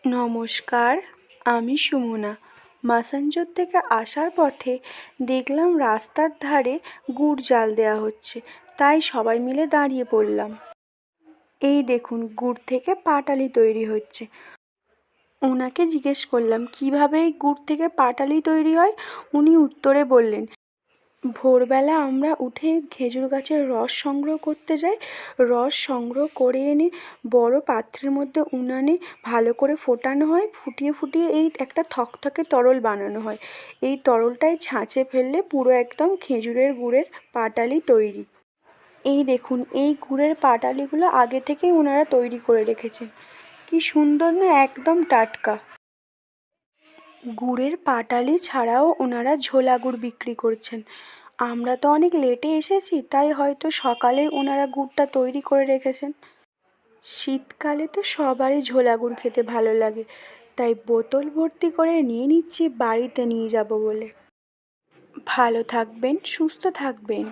নমস্কার, আমি সুমনা। মাসাঞ্জোর থেকে আসার পথে দেখলাম রাস্তার ধারে গুড় জাল দেওয়া হচ্ছে, তাই সবাই মিলে দাঁড়িয়ে পড়লাম। এই দেখুন, গুড় থেকে পাটালি তৈরি হচ্ছে। ওনাকে জিজ্ঞেস করলাম কীভাবে এই গুড় থেকে পাটালি তৈরি হয়। উনি উত্তরে বললেন, ভোরবেলা আমরা উঠে খেজুর গাছের রস সংগ্রহ করতে যাই। রস সংগ্রহ করে এনে বড় পাত্রের মধ্যে উনানে ভালো করে ফোটানো হয়। ফুটিয়ে ফুটিয়ে এই একটা থকথকে তরল বানানো হয়। এই তরলটাই ছাঁচে ফেললে পুরো একদম খেজুরের গুড়ের পাটালি তৈরি। এই দেখুন, এই গুড়ের পাটালিগুলো আগে থেকেই ওনারা তৈরি করে রেখেছেন। কি সুন্দর না, একদম টাটকা। গুড়ের পাটালি ছাড়াও ওনারা ঝোলা গুড় বিক্রি করছেন। আমরা তো অনেক লেটে এসেছি, তাই হয়তো সকালেই ওনারা গুড়টা তৈরি করে রেখেছেন। শীতকালে তো সবারই ঝোলা গুড় খেতে ভালো লাগে, তাই বোতল ভর্তি করে নিয়ে নিচ্ছি বাড়িতে নিয়ে যাব বলে। ভালো থাকবেন, সুস্থ থাকবেন।